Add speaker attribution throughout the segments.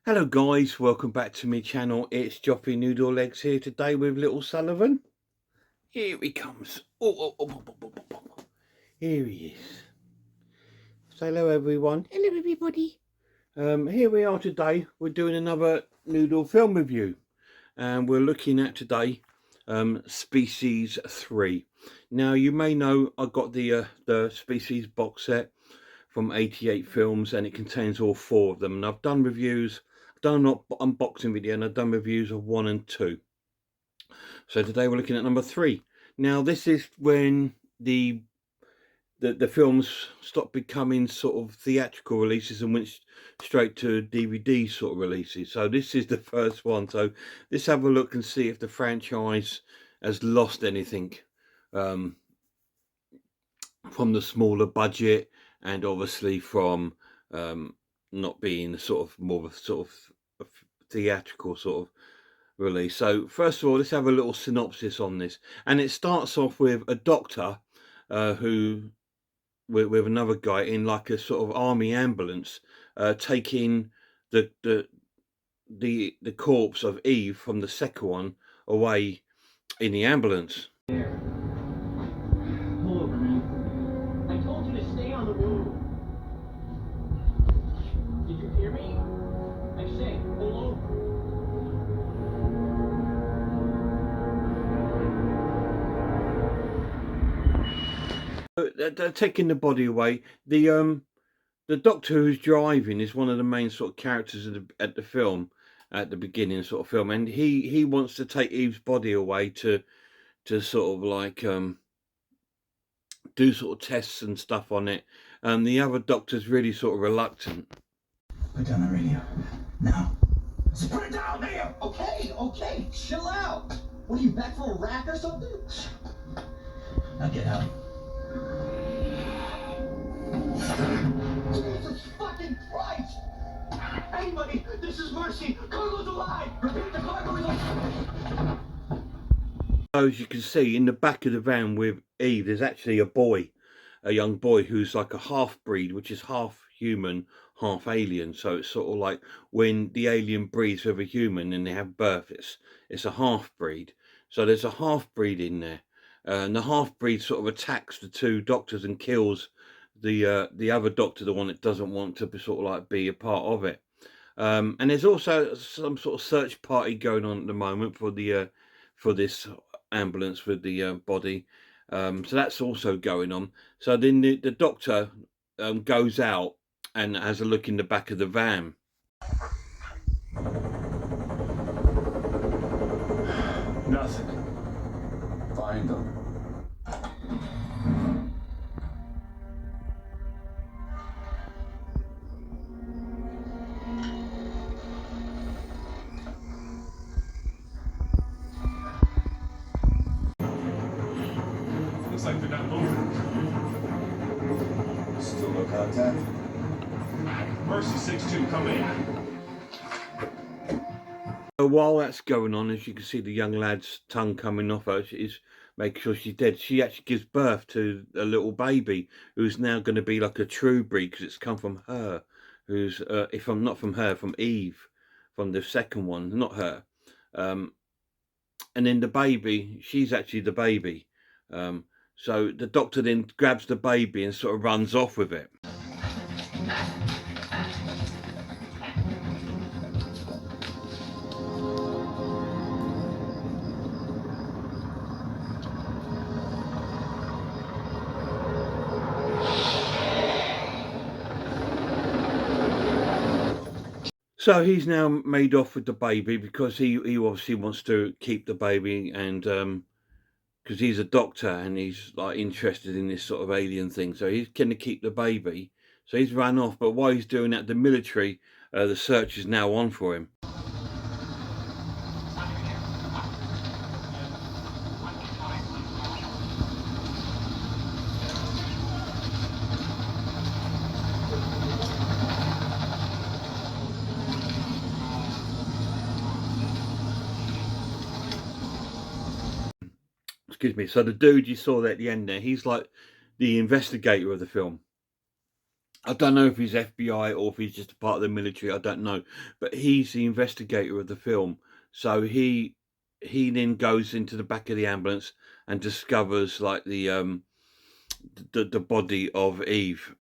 Speaker 1: Hello guys, welcome back to my channel. It's Joppy Noodle Legs here today with little Sullivan. Here he comes. Here he is. Say hello everyone. Hello everybody. Here we are today. We're doing another Noodle film review. And we're looking at today Species 3. Now you may know I got the Species box set from 88 Films, and it contains all 4 of them, and I've done reviews. I've done an unboxing video and I've done reviews of 1 and 2. So today we're looking at number 3. Now this is when the films stopped becoming sort of theatrical releases and went straight to DVD sort of releases. So this is the first one. So let's have a look and see if the franchise has lost anything from the smaller budget, and obviously from not being sort of more of a sort of theatrical sort of release. So first of all, let's have a little synopsis on this, and it starts off with a doctor who with another guy in like a sort of army ambulance taking the corpse of Eve from the second one away in the ambulance. They're taking the body away. The doctor who's driving is one of the main sort of characters at the film, at the beginning sort of film, and he wants to take Eve's body away to sort of like do sort of tests and stuff on it, and the other doctor's really sort of reluctant.
Speaker 2: Put down the radio now.
Speaker 3: Just put it down, man. Okay, chill out. What are you, back from Iraq or something?
Speaker 2: Now get out.
Speaker 3: Jesus fucking Christ! Anybody, this is Mercy. Cargo's alive. Repeat, the cargo is alive.
Speaker 1: So as you can see in the back of the van with Eve, there's actually a young boy who's like a half-breed, which is half human, half alien. So it's sort of like when the alien breeds with a human and they have birth, it's a half-breed. So there's a half-breed in there. And the half-breed sort of attacks the 2 doctors and kills the other doctor, the one that doesn't want to sort of like be a part of it. And there's also some sort of search party going on at the moment for this ambulance with the body. So that's also going on. So then the doctor goes out and has a look in the back of the van.
Speaker 2: Nothing. Find them.
Speaker 4: Looks like they're not moving.
Speaker 2: Still no contact?
Speaker 4: Mercy 6-2, come in.
Speaker 1: So while that's going on, as you can see the young lad's tongue coming off her, she's making sure she's dead. She actually gives birth to a little baby who's now going to be like a true breed, because it's come from her, who's, if I'm not from her, from Eve, from the second one, not her. And then the baby, she's actually the baby. So the doctor then grabs the baby and sort of runs off with it. So he's now made off with the baby because he obviously wants to keep the baby, and because he's a doctor and he's like interested in this sort of alien thing, so he's going to keep the baby. So he's run off, but while he's doing that, the military, the search is now on for him. Excuse me. So the dude you saw there at the end there, he's like the investigator of the film. I don't know if he's FBI or if he's just a part of the military. I don't know, but he's the investigator of the film. So he then goes into the back of the ambulance and discovers like the body of Eve.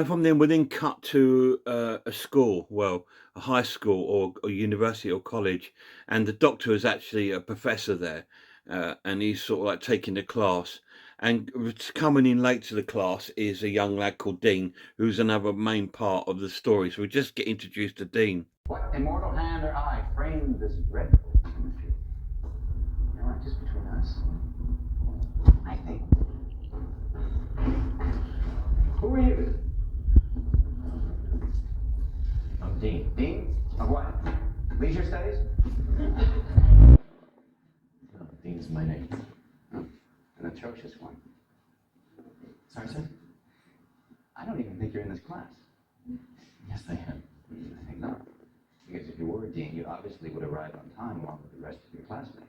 Speaker 1: From then, we'll then cut to a school, well, a high school or university or college, and the doctor is actually a professor there, and he's sort of like taking the class. And coming in late to the class is a young lad called Dean, who's another main part of the story. So we just get introduced to Dean.
Speaker 5: What immortal hand or eye framed this dreadful imagery? You know, just between us, I think. Who are you? I'm Dean. Dean? Of what? Leisure studies? No, Dean's my name. Oh, an atrocious one. Sorry, sir? I don't even think you're in this class. Yes, I am. I think not. Because if you were Dean, you obviously would arrive on time along with the rest of your classmates.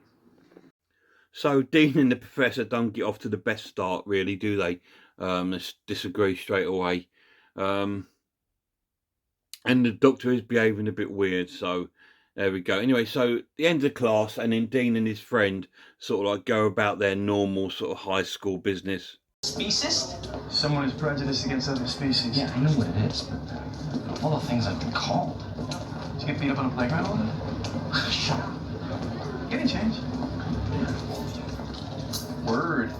Speaker 1: So Dean and the professor don't get off to the best start, really, do they? Let's disagree straight away. And the doctor is behaving a bit weird, so there we go. Anyway, so the end of the class, and then Dean and his friend sort of like go about their normal sort of high school business.
Speaker 3: Speciesist?
Speaker 6: Someone who's prejudiced against other species.
Speaker 5: Yeah, I know what it is, but all the things I've been called.
Speaker 6: Did you get beat up on a playground all day?
Speaker 5: Shut up.
Speaker 6: Getting change. Word.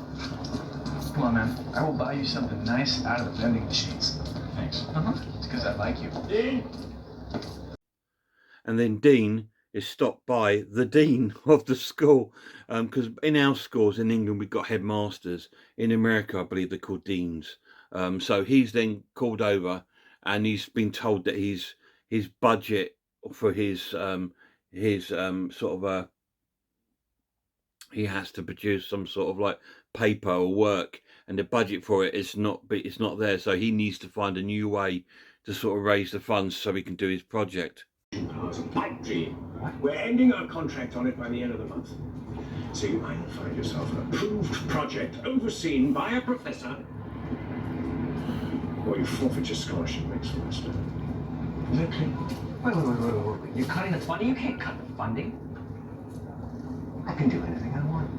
Speaker 6: Come on, man. I will buy you something nice out of the vending machines.
Speaker 5: Thanks.
Speaker 6: It's because I like you.
Speaker 1: And then Dean is stopped by the dean of the school, because in our schools in England we've got headmasters. In America, I believe they're called deans. So he's then called over, and he's been told that his budget for his sort of he has to produce some sort of like paper or work, and the budget for it is not there. So he needs to find a new way to sort of raise the funds so he can do his project.
Speaker 4: Pipe dream. We're ending our contract on it by the end of the month. So you might find yourself an approved project overseen by a professor, or you forfeit your scholarship next semester.
Speaker 5: Wait. You're cutting the funding? You can't cut the funding. I can do anything I want.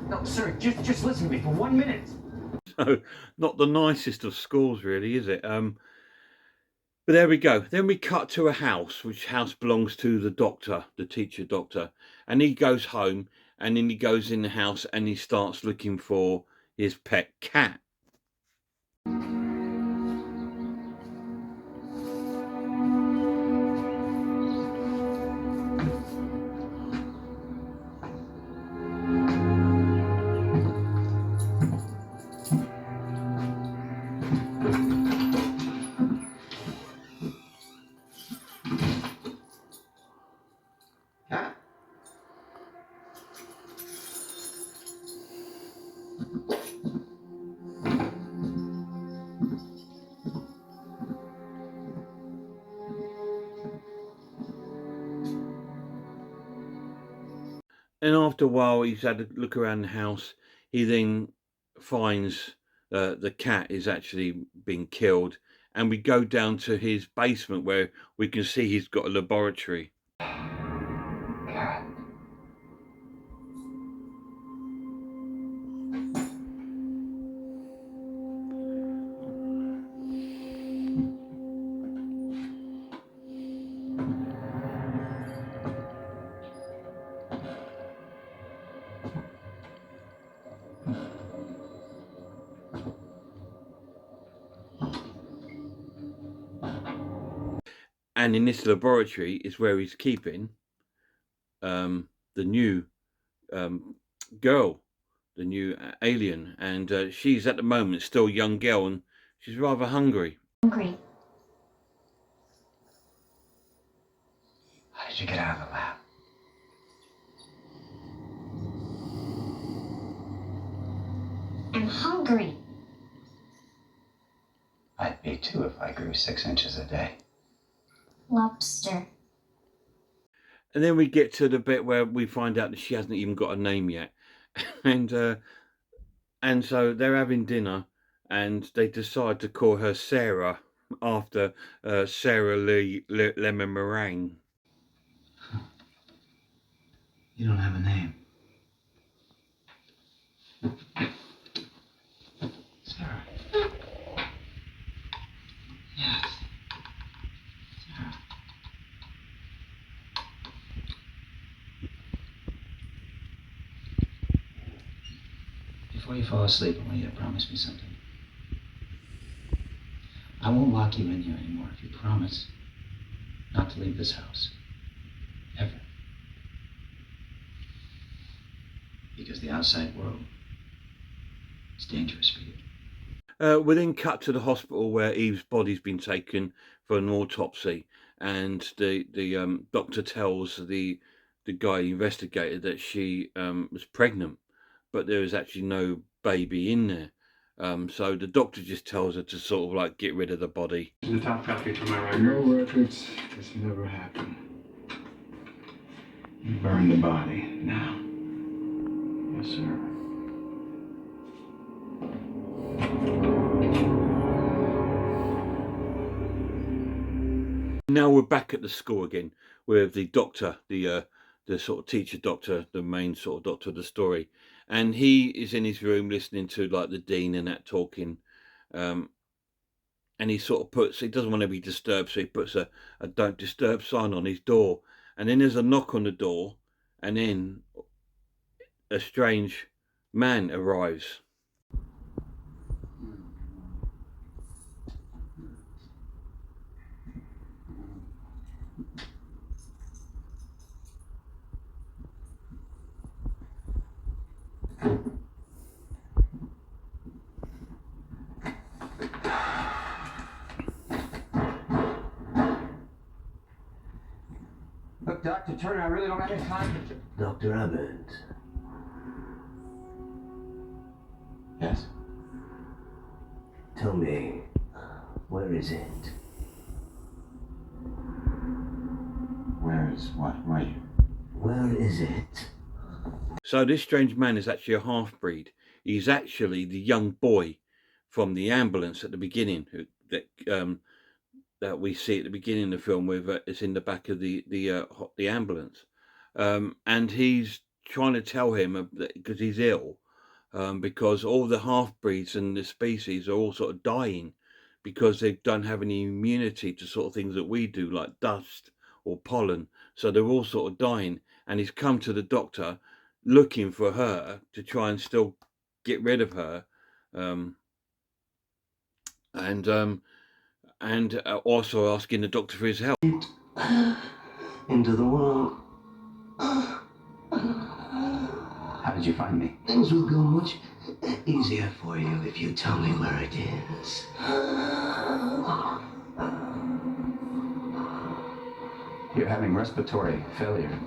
Speaker 5: No, sir, just listen to me for 1 minute.
Speaker 1: So not the nicest of schools, really, is it? But there we go. Then we cut to a house, which house belongs to the doctor, the teacher doctor. And he goes home, and then he goes in the house and he starts looking for his pet cat.
Speaker 5: Cat?
Speaker 1: And after a while, he's had a look around the house. He then finds the cat is actually being killed. And we go down to his basement where we can see he's got a laboratory.
Speaker 5: Cat.
Speaker 1: And in this laboratory is where he's keeping the new girl, the new alien. And she's at the moment still a young girl, and she's rather hungry.
Speaker 7: Hungry.
Speaker 5: How did you get out of the lab?
Speaker 7: I'm agree.
Speaker 2: I'd be too if I grew 6 inches a day.
Speaker 7: Lobster.
Speaker 1: And then we get to the bit where we find out that she hasn't even got a name yet. And so they're having dinner and they decide to call her Sarah after Sarah Lee Lemon Meringue.
Speaker 2: You don't have a name. Sarah. Yes. Sarah. Before you fall asleep, I want you to promise me something. I won't lock you in here anymore if you promise not to leave this house. Ever. Because the outside world is dangerous for you.
Speaker 1: We then cut to the hospital where Eve's body's been taken for an autopsy, and the doctor tells the guy investigator that she was pregnant, but there is actually no baby in there. So the doctor just tells her to sort of like get rid of the body.
Speaker 6: The top copy for my record.
Speaker 2: No records. This never happened. You burned the body. Now. Yes, sir.
Speaker 1: Now we're back at the school again with the doctor, the sort of teacher doctor, the main sort of doctor of the story, and he is in his room listening to like the dean and that talking, and he sort of he doesn't want to be disturbed, so he puts a don't disturb sign on his door, and then there's a knock on the door, and then a strange man arrives.
Speaker 5: Look, Dr. Turner, I really don't have any time for...
Speaker 3: Dr. Abbott.
Speaker 2: Yes?
Speaker 3: Tell me, where is it?
Speaker 2: Where is what? Where are you?
Speaker 3: Where is it?
Speaker 1: So this strange man is actually a half-breed. He's actually the young boy from the ambulance at the beginning, that we see at the beginning of the film, with it's in the back of the ambulance, and he's trying to tell him because he's ill, because all the half-breeds and the species are all sort of dying because they don't have any immunity to sort of things that we do, like dust or pollen. So they're all sort of dying, and he's come to the doctor looking for her to try and still get rid of her, and also asking the doctor for his help.
Speaker 3: Into the world.
Speaker 2: How did you find me?
Speaker 3: Things will go much easier for you if you tell me where it is.
Speaker 2: You're having respiratory failure.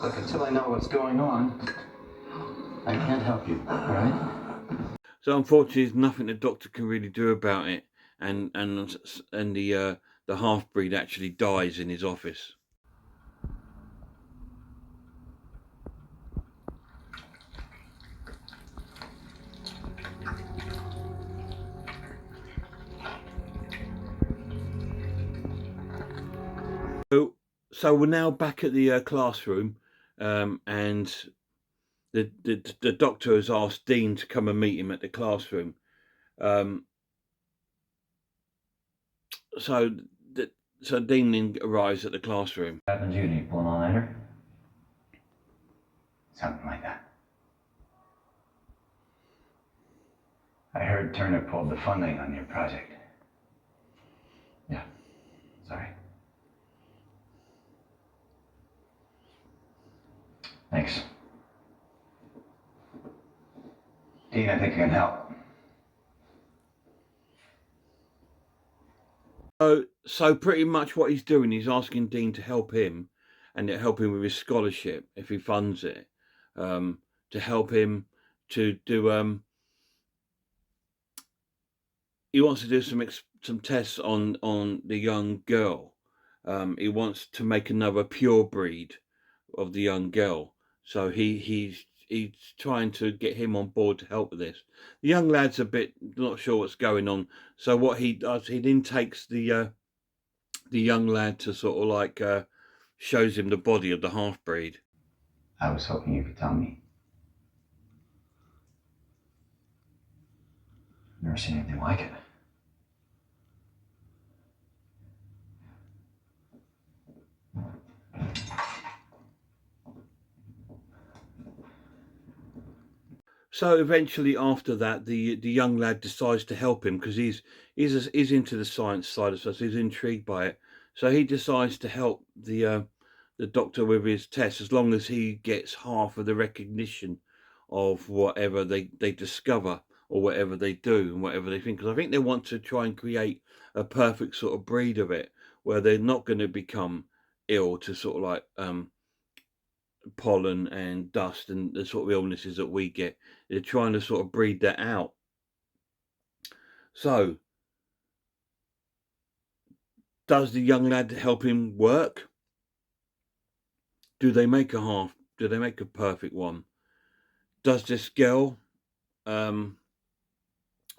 Speaker 2: Look, until I know what's going on, I can't help you, all right?
Speaker 1: So unfortunately, there's nothing the doctor can really do about it, and the half-breed actually dies in his office. So we're now back at the classroom, and the doctor has asked Dean to come and meet him at the classroom. So Dean then arrives at the classroom.
Speaker 2: What happened to you? Did you pull an all-nighter? Something like that. I heard Turner pulled the funding on your project. Yeah, sorry. Thanks. Dean, I think you can help.
Speaker 1: So pretty much what he's doing, he's asking Dean to help him, and to help him with his scholarship if he funds it, to help him to do he wants to do some tests on the young girl. He wants to make another pure breed of the young girl. So he's trying to get him on board to help with this. The young lad's a bit not sure what's going on. So what he does, he then takes the young lad to sort of like shows him the body of the half breed.
Speaker 2: I was hoping you could tell me.
Speaker 6: Never seen anything like it.
Speaker 1: So eventually, after that, the young lad decides to help him because he's into the science side of stuff. So he's intrigued by it. So he decides to help the doctor with his tests, as long as he gets half of the recognition of whatever they discover or whatever they do and whatever they think. Because I think they want to try and create a perfect sort of breed of it, where they're not going to become ill to sort of like pollen and dust and the sort of illnesses that we get. They're trying to sort of breed that out. So, does the young lad help him work? Do they make a half? Do they make a perfect one? Does this girl, who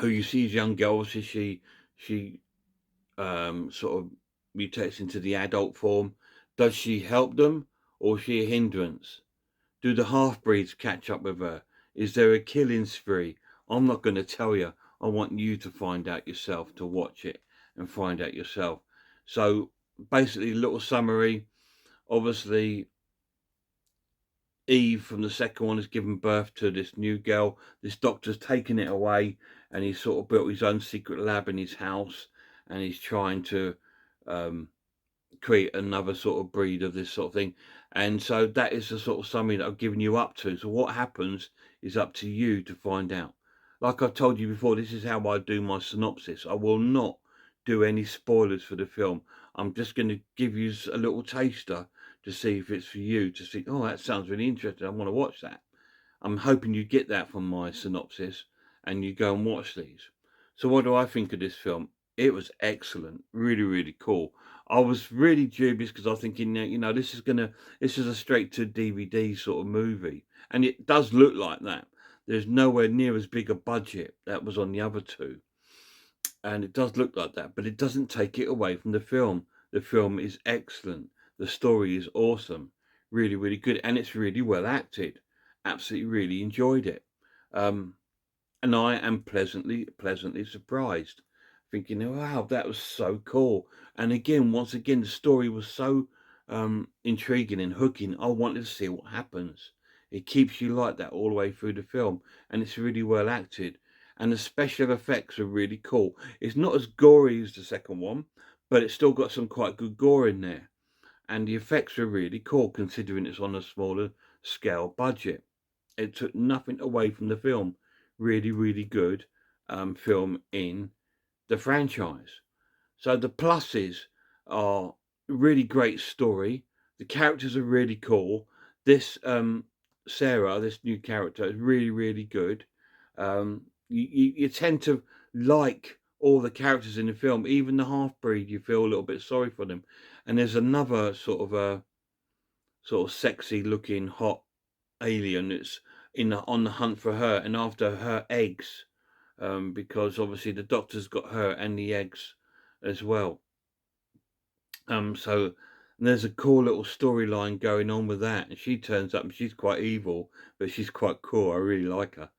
Speaker 1: you see as young girl, she sort of mutates into the adult form? Does she help them, or is she a hindrance? Do the half-breeds catch up with her? Is there a killing spree? I'm not going to tell you. I want you to find out yourself, to watch it and find out yourself. So basically, a little summary. Obviously, Eve from the second one has given birth to this new girl. This doctor's taken it away, and he's sort of built his own secret lab in his house, and he's trying to create another sort of breed of this sort of thing. And so that is the sort of summary that I've given you up to. So what happens is up to you to find out. Like I've told you before, this is how I do my synopsis. I will not do any spoilers for the film. I'm just going to give you a little taster to see if it's for you, to see, oh, that sounds really interesting, I want to watch that. I'm hoping you get that from my synopsis and you go and watch these. So what do I think of this film? It was excellent, really, really cool. I was really dubious because I was thinking, this is a straight to DVD sort of movie. And it does look like that. There's nowhere near as big a budget that was on the other two. And it does look like that, but it doesn't take it away from the film. The film is excellent. The story is awesome. Really, really good. And it's really well acted. Absolutely really enjoyed it. And I am pleasantly surprised, thinking, wow, that was so cool. And again, once again, the story was so intriguing and hooking. I wanted to see what happens. It keeps you like that all the way through the film, and it's really well acted. And the special effects are really cool. It's not as gory as the second one, but it's still got some quite good gore in there. And the effects are really cool, considering it's on a smaller scale budget. It took nothing away from the film. Really, really good film in the franchise. So the pluses are really great story. The characters are really cool. This Sarah, this new character, is really, really good. You tend to like all the characters in the film, even the half-breed. You feel a little bit sorry for them. And there's another sort of sexy-looking hot alien that's on the hunt for her and after her eggs, because obviously the doctor's got her and the eggs as well. So there's a cool little storyline going on with that, and she turns up and she's quite evil, but she's quite cool. I really like her,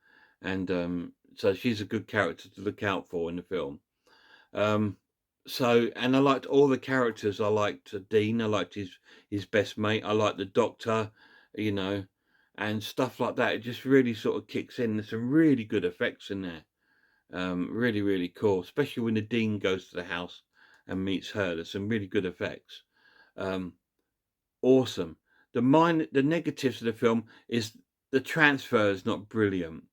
Speaker 1: and so she's a good character to look out for in the film. And I liked all the characters. I liked Dean. I liked his best mate. I liked the doctor, and stuff like that. It just really sort of kicks in. There's some really good effects in there. Really, really cool, especially when the Dean goes to the house and meets her. There's some really good effects. Awesome. The negatives of the film is the transfer is not brilliant.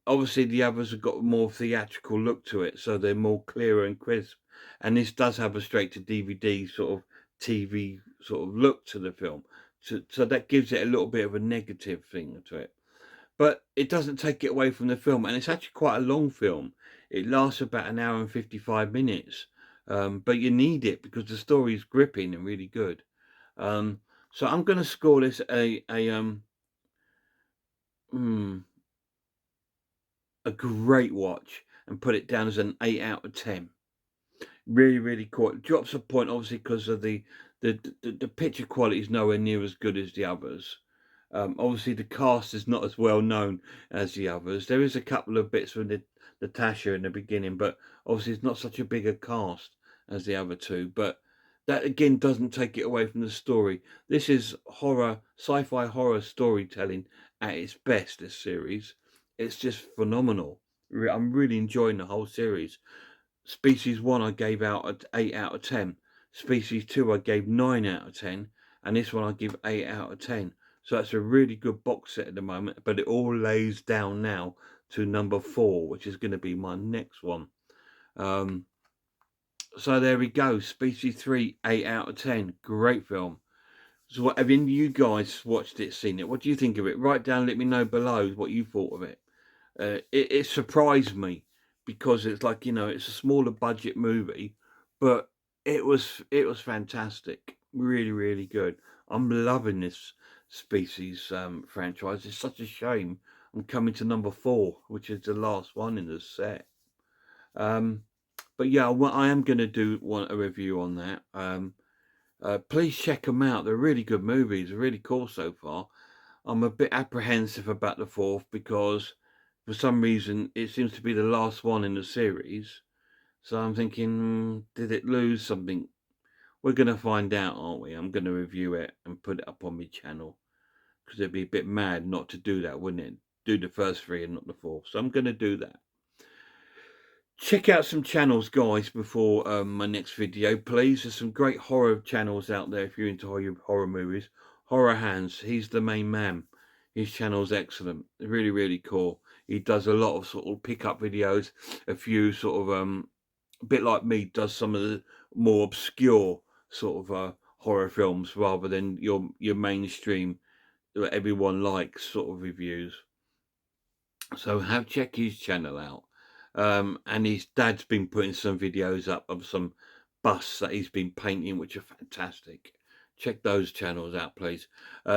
Speaker 1: Obviously, the others have got a more theatrical look to it, so they're more clearer and crisp. And this does have a straight to DVD sort of TV sort of look to the film. So that gives it a little bit of a negative thing to it. but it doesn't take it away from the film, and it's actually quite a long film. It lasts about an hour and 55 minutes, but you need it because the story is gripping and really good. So I'm going to score this a great watch and put it down as an 8 out of 10. Really, really cool. It drops a point, obviously, because of the picture quality is nowhere near as good as the others. Obviously, the cast is not as well known as the others. There is a couple of bits from Natasha in the beginning, but obviously it's not such a bigger cast as the other two. But that again doesn't take it away from the story. This is horror, sci-fi horror storytelling at its best. This series, it's just phenomenal. I'm really enjoying the whole series. Species 1 I gave out an 8 out of 10. Species 2 I gave 9 out of 10. And this one I give 8 out of 10. So that's a really good box set at the moment. But it all lays down now to number 4, which is going to be my next one. So there we go. Species 3, 8 out of 10. Great film. So what, have any of you guys watched it, seen it? What do you think of it? Write down, let me know below what you thought of it. It surprised me, because it's like, you know, it's a smaller budget movie, but it was fantastic. Really, really good. I'm loving this Species franchise. It's such a shame I'm coming to number 4, which is the last one in the set. But yeah, I am going to want a review on that. Please check them out. They're really good movies. They're really cool so far. I'm a bit apprehensive about the 4th because for some reason it seems to be the last one in the series. So I'm thinking, did it lose something? We're going to find out, aren't we? I'm going to review it and put it up on my channel, because it'd be a bit mad not to do that, wouldn't it? Do the first 3 and not the 4th. So I'm going to do that. Check out some channels, guys, before my next video, please. There's some great horror channels out there if you're into horror movies. Horror Hands, he's the main man. His channel's excellent. Really, really cool. He does a lot of sort of pick-up videos. A few sort of, a bit like me, does some of the more obscure sort of horror films rather than your mainstream, that everyone likes sort of reviews. So check his channel out. And his dad's been putting some videos up of some busts that he's been painting, which are fantastic. Check those channels out, please.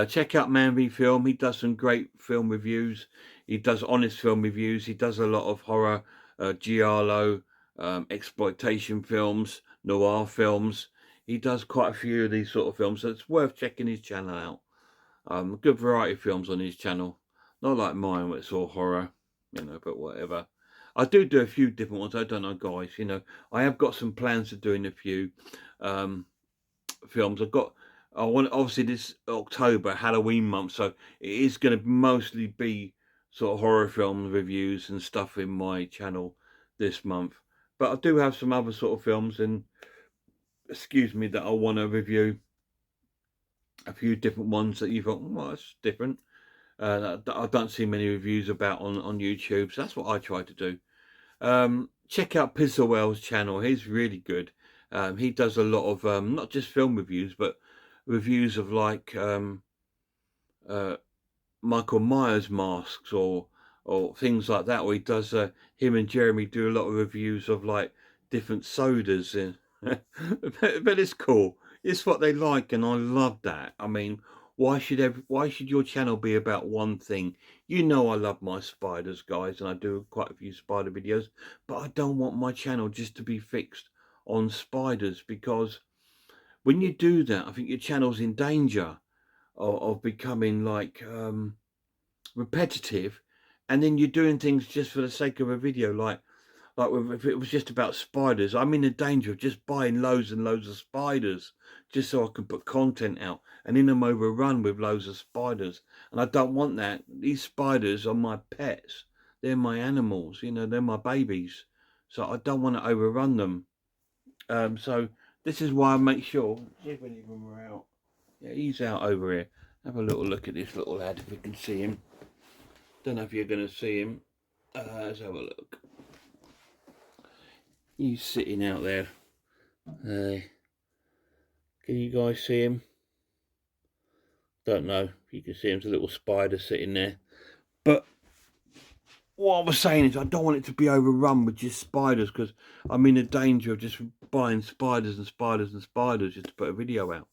Speaker 1: Check out Man v Film. He does some great film reviews. He does honest film reviews. He does a lot of horror, giallo, exploitation films, noir films. He does quite a few of these sort of films, so it's worth checking his channel out. Good variety of films on his channel. Not like mine, where it's all horror, you know, but whatever. I do a few different ones. I don't know, guys. You know, I have got some plans of doing a few films. I want, obviously, this October, Halloween month, so it is going to mostly be sort of horror film reviews and stuff in my channel this month. But I do have some other sort of films, and excuse me, that I want to review. A few different ones that you thought, well, that's different. I don't see many reviews about on YouTube, so that's what I try to do. Check out Pizzawell's channel. He's really good. He does a lot of not just film reviews, but reviews of like Michael Myers masks or things like that. Or he does him and Jeremy do a lot of reviews of like different sodas, and but it's cool. It's what they like, and I love that. I mean, why should your channel be about one thing? You know I love my spiders, guys, and I do quite a few spider videos, but I don't want my channel just to be fixed on spiders, because when you do that, I think your channel's in danger of becoming like repetitive, and then you're doing things just for the sake of a video, like if it was just about spiders. I'm in the danger of just buying loads and loads of spiders just so I can put content out, and then I'm overrun with loads of spiders, and I don't want that. These spiders are my pets. They're my animals, you know, they're my babies, so I don't want to overrun them. So this is why I make sure, see if any of them are out. Yeah, he's out over here. Have a little look at this little lad, if we can see him. Don't know if you're going to see him. Let's have a look. He's sitting out there. Can you guys see him? Don't know if you can see him. There's a little spider sitting there. But what I was saying is I don't want it to be overrun with just spiders, because I'm in the danger of just buying spiders and spiders and spiders just to put a video out.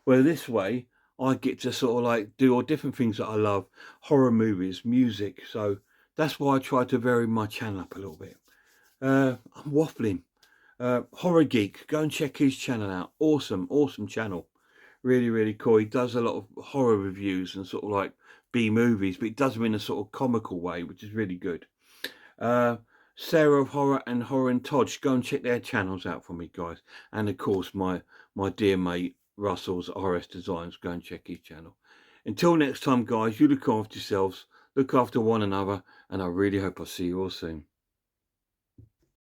Speaker 1: Where this way I get to sort of like do all different things that I love, horror movies, music. So that's why I try to vary my channel up a little bit. I'm waffling. Horror Geek, go and check his channel out. Awesome channel. Really, really cool. He does a lot of horror reviews and sort of like B movies, but he does them in a sort of comical way, which is really good. Sarah of Horror and Horror and Todge, go and check their channels out for me, guys. And of course, my dear mate Russell's RS Designs, go and check his channel. Until next time, guys, you look after yourselves, look after one another, and I really hope I'll see you all soon.